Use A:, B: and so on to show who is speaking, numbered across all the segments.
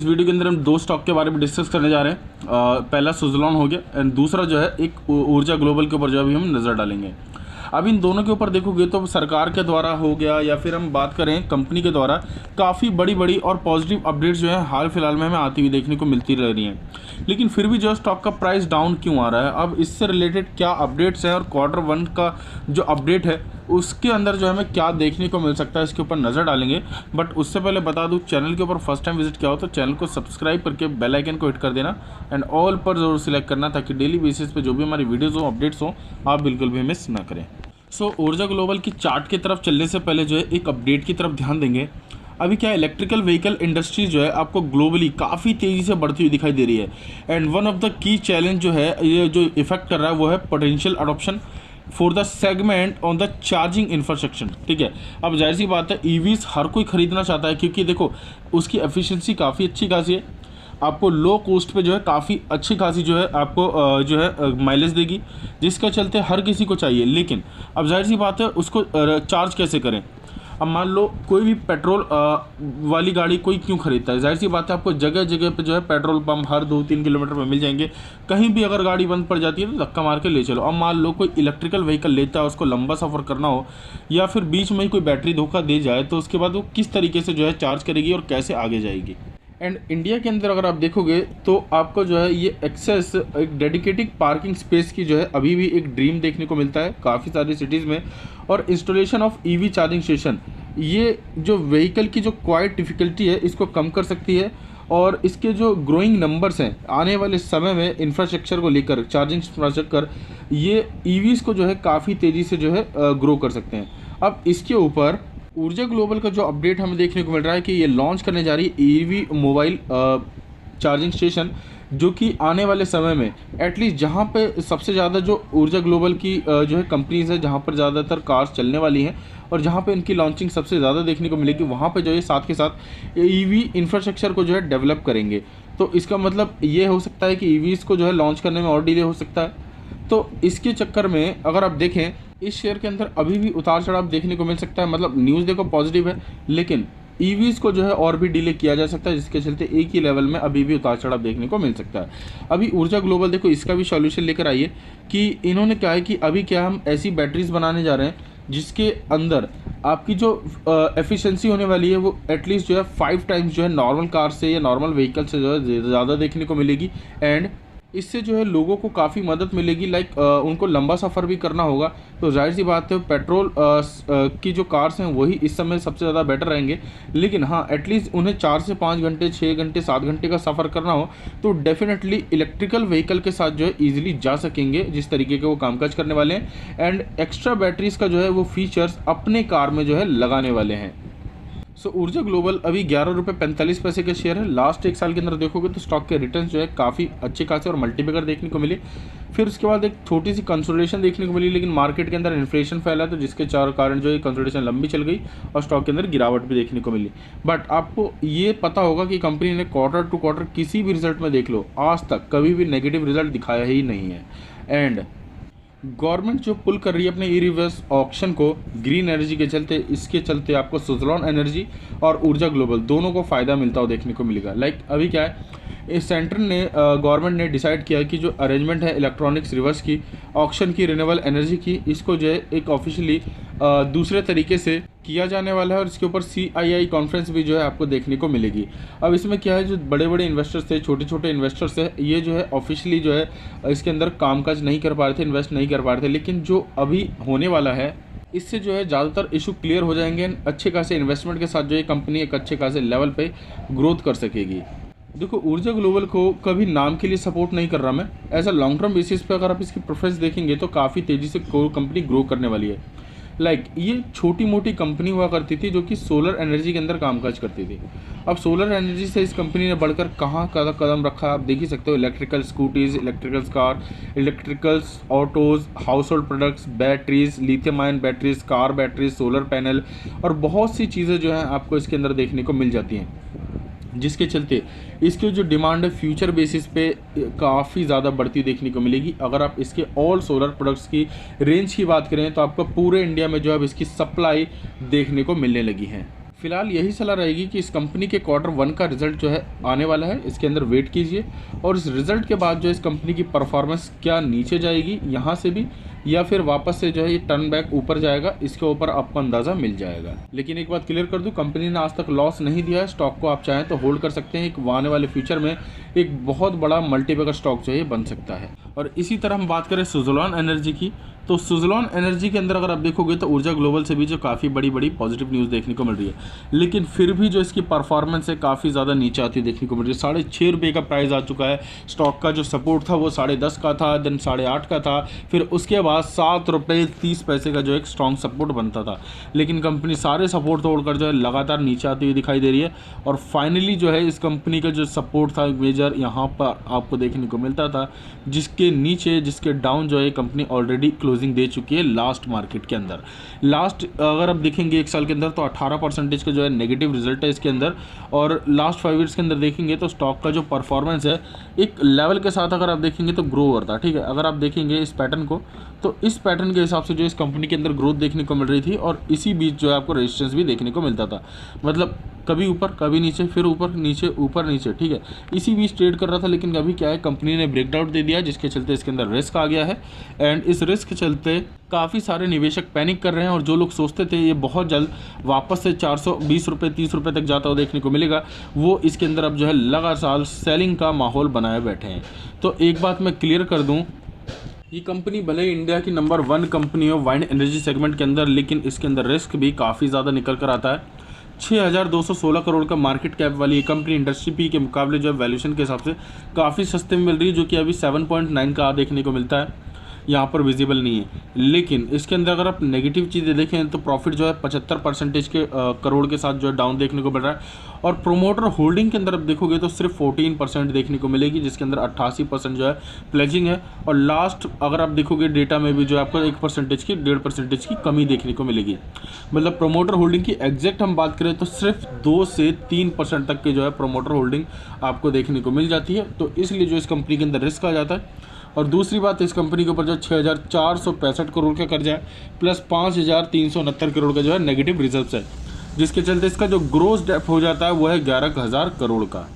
A: इस वीडियो के अंदर हम दो स्टॉक के बारे में डिस्कस करने जा रहे हैं। पहला सुज़लॉन हो गया एंड दूसरा जो है एक ऊर्जा ग्लोबल के ऊपर जो अभी हम नज़र डालेंगे। अब इन दोनों के ऊपर देखोगे तो सरकार के द्वारा हो गया या फिर हम बात करें कंपनी के द्वारा काफ़ी बड़ी बड़ी और पॉजिटिव अपडेट्स जो है हाल फिलहाल में हमें आती हुई देखने को मिलती रह रही हैं। लेकिन फिर भी जो स्टॉक का प्राइस डाउन क्यों आ रहा है, अब इससे रिलेटेड क्या अपडेट्स हैं और Q1 का जो अपडेट है उसके अंदर जो हमें क्या देखने को मिल सकता है, इसके ऊपर नज़र डालेंगे। बट उससे पहले बता दूं, चैनल के ऊपर फर्स्ट टाइम विजिट किया हो तो चैनल को सब्सक्राइब करके बेल आइकन को हिट कर देना एंड ऑल पर ज़रूर सिलेक्ट करना, ताकि डेली बेसिस पे जो भी हमारी वीडियोज़ हो, अपडेट्स हो, आप बिल्कुल भी मिस ना करें। ऊर्जा ग्लोबल की चार्ट की तरफ चलने से पहले जो है एक अपडेट की तरफ ध्यान देंगे। अभी क्या है, इलेक्ट्रिकल व्हीकल इंडस्ट्री जो है आपको ग्लोबली काफ़ी तेज़ी से बढ़ती हुई दिखाई दे रही है and one of the key challenge जो है ये जो इफेक्ट कर रहा है वो है potential adoption for the segment on the charging infrastructure. ठीक है, अब जाहिर सी बात है ईवीज़ हर कोई ख़रीदना चाहता है क्योंकि देखो उसकी एफिशिएंसी काफ़ी अच्छी खासी है, आपको लो कॉस्ट पे जो है काफ़ी अच्छी खासी जो है आपको जो है माइलेज देगी, जिसका चलते हर किसी को चाहिए। लेकिन अब जाहिर सी बात है उसको चार्ज कैसे करें। अब मान लो कोई भी पेट्रोल वाली गाड़ी कोई क्यों खरीदता है, जाहिर सी बात है आपको जगह जगह पे जो है पेट्रोल पंप हर 2-3 किलोमीटर पर मिल जाएंगे। कहीं भी अगर गाड़ी बंद पड़ जाती है तो धक्का मार के ले चलो। अब मान लो कोई इलेक्ट्रिकल व्हीकल लेता है, उसको लंबा सफ़र करना हो या फिर बीच में ही कोई बैटरी धोखा दे जाए तो उसके बाद वो किस तरीके से जो है चार्ज करेगी और कैसे आगे जाएगी। एंड इंडिया के अंदर अगर आप देखोगे तो आपको जो है ये एक्सेस एक डेडिकेटेड पार्किंग स्पेस की जो है अभी भी एक ड्रीम देखने को मिलता है काफ़ी सारी सिटीज़ में। और installation of EV charging station, ये जो व्हीकल की जो क्वाइट डिफ़िकल्टी है इसको कम कर सकती है और इसके जो ग्रोइंग नंबर्स हैं आने वाले समय में इंफ्रास्ट्रक्चर को लेकर, चार्जिंग इंफ्रास्ट्रक्चर, ये ईवीज़ को जो है काफ़ी तेज़ी से जो है ग्रो कर सकते हैं। अब इसके ऊपर ऊर्जा ग्लोबल का जो अपडेट हमें देखने को मिल रहा है कि ये लॉन्च करने जा रही है ईवी मोबाइल चार्जिंग स्टेशन, जो कि आने वाले समय में एटलीस्ट जहाँ पे सबसे ज़्यादा जो ऊर्जा ग्लोबल की जो है कंपनीज़ है, जहाँ पर ज़्यादातर कार्स चलने वाली हैं और जहाँ पे इनकी लॉन्चिंग सबसे ज़्यादा देखने को मिलेगी, वहाँ पे जो है साथ के साथ ईवी इंफ्रास्ट्रक्चर को जो है डेवलप करेंगे। तो इसका मतलब ये हो सकता है कि ईवीज़ को जो है लॉन्च करने में और डिले हो सकता है। तो इसके चक्कर में अगर आप देखें इस शेयर के अंदर अभी भी उतार चढ़ाव देखने को मिल सकता है। मतलब न्यूज़ देखो पॉजिटिव है, लेकिन ईवीज़ को जो है और भी डिले किया जा सकता है, जिसके चलते एक ही लेवल में अभी भी उतार चढ़ाव देखने को मिल सकता है। अभी ऊर्जा ग्लोबल देखो इसका भी सॉल्यूशन लेकर आई है कि इन्होंने क्या है कि अभी क्या हम ऐसी बैटरीज बनाने जा रहे हैं जिसके अंदर आपकी जो एफिशिएंसी होने वाली है वो एटलीस्ट जो है 5 टाइम्स जो है नॉर्मल कार से या नॉर्मल व्हीकल से जो है ज़्यादा देखने को मिलेगी। एंड इससे जो है लोगों को काफ़ी मदद मिलेगी। लाइक उनको लंबा सफ़र भी करना होगा तो जाहिर सी बात है पेट्रोल की जो कार्स हैं वही इस समय सबसे ज़्यादा बेटर रहेंगे। लेकिन हाँ, एटलीस्ट उन्हें 4 से 5 घंटे, 6 घंटे, 7 घंटे का सफ़र करना हो तो डेफिनेटली इलेक्ट्रिकल व्हीकल के साथ जो है ईजिली जा सकेंगे, जिस तरीके के वो कामकाज करने वाले हैं। एंड एक्स्ट्रा बैटरीज का जो है वो फीचर्स अपने कार में जो है लगाने वाले हैं। ऊर्जा ग्लोबल अभी 11 रुपये 45 पैसे के शेयर है। लास्ट एक साल के अंदर देखोगे तो स्टॉक के रिटर्न जो है काफ़ी अच्छे खासे और मल्टीप्लिकेटर देखने को मिले। फिर उसके बाद एक छोटी सी कंसोलिडेशन देखने को मिली, लेकिन मार्केट के अंदर इन्फ्लेशन फैला तो जिसके कारण जो है कंसोलिडेशन लंबी चल गई और स्टॉक के अंदर गिरावट भी देखने को मिली। बट आपको ये पता होगा कि कंपनी ने क्वार्टर टू क्वार्टर किसी भी रिजल्ट में देख लो आज तक कभी भी नेगेटिव रिजल्ट दिखाया ही नहीं है। एंड गवर्नमेंट जो पुल कर रही है अपने ई रिवर्स ऑक्शन को ग्रीन एनर्जी के चलते, इसके चलते आपको सुज़लॉन एनर्जी और ऊर्जा ग्लोबल दोनों को फ़ायदा मिलता हो देखने को मिलेगा। लाइक अभी क्या है, इस सेंटर ने गवर्नमेंट ने डिसाइड किया कि जो अरेंजमेंट है इलेक्ट्रॉनिक्स रिवर्स की, ऑक्शन की, रिन्यूएबल एनर्जी की, इसको जो है एक ऑफिशियली दूसरे तरीके से किया जाने वाला है और इसके ऊपर CII कॉन्फ्रेंस भी जो है आपको देखने को मिलेगी। अब इसमें क्या है, जो बड़े बड़े इन्वेस्टर्स थे, छोटे छोटे इन्वेस्टर्स थे, ये जो है ऑफिशियली जो है इसके अंदर कामकाज नहीं कर पा रहे थे, इन्वेस्ट नहीं कर पा रहे थे। लेकिन जो अभी होने वाला है इससे जो है ज़्यादातर इशू क्लियर हो जाएंगे। अच्छे खासे इन्वेस्टमेंट के साथ जो ये कंपनी एक अच्छे खासे लेवल पे ग्रोथ कर सकेगी। देखो ऊर्जा ग्लोबल को कभी नाम के लिए सपोर्ट नहीं कर रहा मैं, as a long term basis पे अगर आप इसकी प्रोफेस देखेंगे तो काफ़ी तेज़ी से कंपनी ग्रो करने वाली है। लाइक ये छोटी मोटी कंपनी हुआ करती थी जो कि सोलर एनर्जी के अंदर कामकाज करती थी। अब सोलर एनर्जी से इस कंपनी ने बढ़कर कहाँ कदम रखा आप देख ही सकते हो। Electrical scooties, electrical car, electrical autos, house hold products, batteries, lithium ion batteries, car batteries, solar panel और बहुत सी चीज़ें जो हैं आपको इसके अंदर देखने को मिल जाती हैं, जिसके चलते इसकी जो डिमांड है फ्यूचर बेसिस पे काफ़ी ज़्यादा बढ़ती देखने को मिलेगी। अगर आप इसके ऑल सोलर प्रोडक्ट्स की रेंज की बात करें तो आपको पूरे इंडिया में जो है इसकी सप्लाई देखने को मिलने लगी है। फिलहाल यही सलाह रहेगी कि इस कंपनी के Q1 का रिजल्ट जो है आने वाला है, इसके अंदर वेट कीजिए और इस रिजल्ट के बाद जो इस कंपनी की परफॉर्मेंस क्या नीचे जाएगी यहाँ से भी, या फिर वापस से जो है ये टर्न बैक ऊपर जाएगा, इसके ऊपर आपको अंदाज़ा मिल जाएगा। लेकिन एक बात क्लियर कर दूं, कंपनी ने आज तक लॉस नहीं दिया है। स्टॉक को आप चाहें तो होल्ड कर सकते हैं, एक आने वाले फ्यूचर में एक बहुत बड़ा मल्टीबैगर स्टॉक जो है बन सकता है। और इसी तरह हम बात करें सुज़लोन एनर्जी की, तो सुज़लोन एनर्जी के अंदर अगर आप देखोगे तो ऊर्जा ग्लोबल से भी जो काफ़ी बड़ी पॉजिटिव न्यूज़ देखने को मिल रही है, लेकिन फिर भी जो इसकी परफॉर्मेंस है काफ़ी ज़्यादा नीचे आती देखने को मिल रही है। 6.5 का प्राइस आ चुका है। स्टॉक का जो सपोर्ट था वो 10.5 का था, देन 8.5 का था, फिर उसके बाद 7.30 का जो एक स्ट्रॉन्ग सपोर्ट बनता था। लेकिन कंपनी सारे सपोर्ट तोड़कर जो है लगातार नीचे आती हुई दिखाई दे रही है। और फाइनली जो है इस कंपनी का जो सपोर्ट था मेजर यहाँ पर आपको देखने को मिलता था, जिसके नीचे जिसके डाउन जो है कंपनी ऑलरेडी क्लोजिंग दे चुकी है लास्ट मार्केट के अंदर। लास्ट अगर आप देखेंगे 1 साल के अंदर तो 18% का जो है नेगेटिव रिजल्ट है इसके अंदर, और लास्ट 5 ईयर्स के अंदर देखेंगे तो स्टॉक का जो परफॉर्मेंस है एक लेवल के साथ अगर आप देखेंगे तो ग्रो हो रहा था। ठीक है, अगर आप देखेंगे इस पैटर्न को तो इस पैटर्न के हिसाब से जो इस कंपनी के अंदर ग्रोथ देखने को मिल रही थी, और इसी बीच जो है आपको रेजिस्टेंस भी देखने को मिलता था। मतलब कभी ऊपर कभी नीचे, फिर ऊपर नीचे। ठीक है, इसी बीच ट्रेड कर रहा था। लेकिन अभी क्या है, कंपनी ने ब्रेकडाउन दे दिया, जिसके चलते इसके अंदर रिस्क आ गया है। एंड इस रिस्क के चलते काफ़ी सारे निवेशक पैनिक कर रहे हैं, और जो लोग सोचते थे ये बहुत जल्द वापस से 420 रुपये 30 रुपये तक जाता हुआ देखने को मिलेगा, वो इसके अंदर अब जो है लगातार सेलिंग का माहौल बनाए बैठे हैं। तो एक बात मैं क्लियर कर दूँ, ये कंपनी भले ही इंडिया की नंबर 1 कंपनी हो वाइंड एनर्जी सेगमेंट के अंदर, लेकिन इसके अंदर रिस्क भी काफ़ी ज़्यादा निकल कर आता है। 6,216 करोड़ का मार्केट कैप वाली ये कंपनी इंडस्ट्री पी के मुकाबले जो है वैल्यूएशन के हिसाब से काफ़ी सस्ते में मिल रही है, जो कि अभी 7.9 का देखने को मिलता है, यहाँ पर विजिबल नहीं है। लेकिन इसके अंदर अगर आप नेगेटिव चीज़ें देखें तो प्रॉफिट जो है 75% के करोड़ के साथ जो है डाउन देखने को मिल रहा है। और प्रोमोटर होल्डिंग के अंदर आप देखोगे तो सिर्फ 14% देखने को मिलेगी, जिसके अंदर 88% जो है प्लेजिंग है। और लास्ट अगर आप देखोगे डेटा में भी जो है आपको 1% की 1.5% की कमी देखने को मिलेगी। मतलब प्रोमोटर होल्डिंग की एग्जैक्ट हम बात करें तो सिर्फ 2 से 3% तक के जो है प्रोमोटर होल्डिंग आपको देखने को मिल जाती है। तो इसलिए जो इस कंपनी के अंदर रिस्क आ जाता है। और दूसरी बात, इस कंपनी के ऊपर जो 6,465 करोड़ का कर्जा है, प्लस 5,369 करोड़ का जो है नेगेटिव रिजर्व्स है, जिसके चलते इसका जो ग्रोस डेप्थ हो जाता है वो है 11,000 करोड़ का।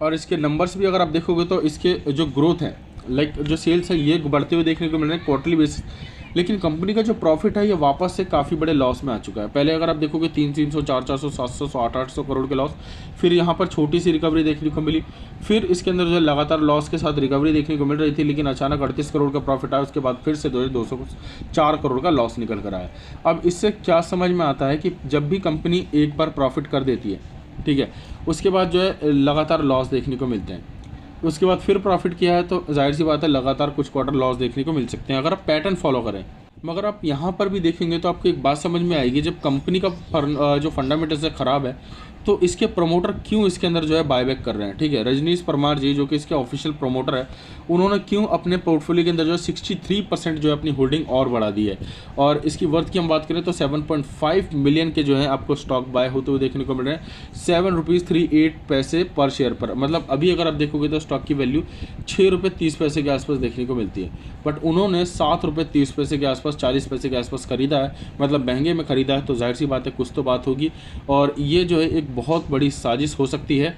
A: और इसके नंबर्स भी अगर आप देखोगे तो इसके जो ग्रोथ है, लाइक जो सेल्स है ये बढ़ते हुए देखने को मिल रहे हैं क्वार्टरली बेसिस। लेकिन कंपनी का जो प्रॉफिट है ये वापस से काफ़ी बड़े लॉस में आ चुका है। पहले अगर आप देखोगे 300, 400, 700, 800 करोड़ के लॉस, फिर यहाँ पर छोटी सी रिकवरी देखने को मिली, फिर इसके अंदर जो है लगातार लॉस के साथ रिकवरी देखने को मिल रही थी। लेकिन अचानक 38 करोड़ का प्रॉफिट आया, उसके बाद फिर से 204 करोड़ का लॉस निकल कर आया। अब इससे क्या समझ में आता है कि जब भी कंपनी एक बार प्रॉफिट कर देती है, ठीक है, उसके बाद जो है लगातार लॉस देखने को मिलते हैं। उसके बाद फिर प्रॉफिट किया है तो जाहिर सी बात है लगातार कुछ क्वार्टर लॉस देखने को मिल सकते हैं अगर आप पैटर्न फॉलो करें। मगर आप यहाँ पर भी देखेंगे तो आपको एक बात समझ में आएगी, जब कंपनी का जो फंडामेंटल्स है ख़राब है तो इसके प्रमोटर क्यों इसके अंदर जो है बायबैक कर रहे हैं। ठीक है, रजनीश परमार जी जो कि इसके ऑफिशियल प्रमोटर है, उन्होंने क्यों अपने पोर्टफोलियो के अंदर जो है 63% जो है अपनी होल्डिंग और बढ़ा दी है। और इसकी वर्थ की हम बात करें तो 7.5 मिलियन के जो है आपको स्टॉक बाय होते हुए देखने को मिल रहे हैं 7.38 रुपये पर शेयर पर। मतलब अभी अगर आप देखोगे तो स्टॉक की वैल्यू 6.30 रुपये के आसपास देखने को मिलती है, बट उन्होंने 7.30 रुपये के आसपास 40 पैसे के आसपास खरीदा है। मतलब महंगे में खरीदा है, तो जाहिर सी बात है कुछ तो बात होगी। और ये जो है एक बहुत बड़ी साजिश हो सकती है,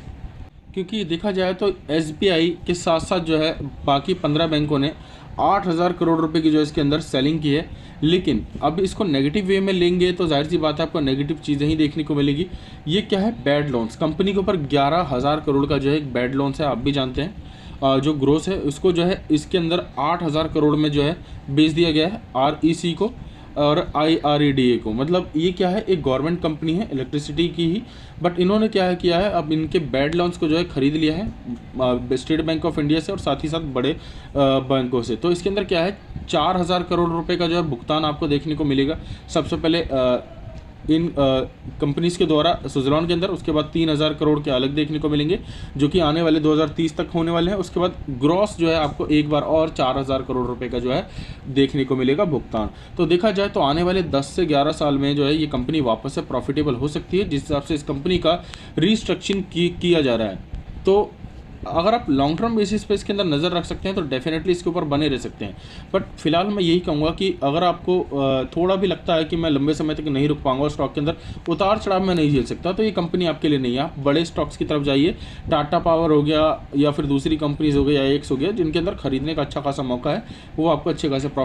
A: क्योंकि देखा जाए तो SBI के साथ साथ जो है बाकी 15 बैंकों ने 8,000 करोड़ रुपए की जो इसके अंदर सेलिंग की है। लेकिन अब इसको नेगेटिव वे में लेंगे तो जाहिर सी बात है आपको नेगेटिव चीज़ें ही देखने को मिलेगी। ये क्या है, बैड लोन्स। कंपनी के ऊपर 11,000 करोड़ का जो है एक बैड लोन्स है, आप भी जानते हैं। जो ग्रोस है उसको जो है इसके अंदर 8,000 करोड़ में जो है बेच दिया गया है REC को और IREDA को। मतलब ये क्या है, एक गवर्नमेंट कंपनी है इलेक्ट्रिसिटी की ही, बट इन्होंने क्या है किया है, अब इनके बैड लोन्स को जो है खरीद लिया है स्टेट बैंक ऑफ इंडिया से और साथ ही साथ बड़े बैंकों से। तो इसके अंदर क्या है, 4,000 करोड़ रुपए का जो है भुगतान आपको देखने को मिलेगा सबसे पहले इन कंपनीज़ के द्वारा सुज़लोन के अंदर। उसके बाद 3,000 करोड़ के अलग देखने को मिलेंगे जो कि आने वाले 2030 तक होने वाले हैं। उसके बाद ग्रॉस जो है आपको एक बार और 4,000 करोड़ रुपए का जो है देखने को मिलेगा भुगतान। तो देखा जाए तो आने वाले 10 से 11 साल में जो है ये कंपनी वापस से प्रॉफिटेबल हो सकती है, जिस हिसाब से इस कंपनी का रिस्ट्रक्चरिंग किया जा रहा है। तो अगर आप लॉन्ग टर्म बेसिस पे इसके अंदर नज़र रख सकते हैं तो डेफिनेटली इसके ऊपर बने रह सकते हैं। बट फिलहाल मैं यही कहूँगा कि अगर आपको थोड़ा भी लगता है कि मैं लंबे समय तक नहीं रुक पाऊंगा स्टॉक के अंदर, उतार चढ़ाव में नहीं झेल सकता, तो ये कंपनी आपके लिए नहीं है। आप बड़े स्टॉक्स की तरफ जाइए, टाटा पावर हो गया या फिर दूसरी कंपनीज हो गई, AIX हो गया, जिनके अंदर खरीदने का अच्छा खासा मौका है, वो आपको अच्छे खासे प्रॉफिट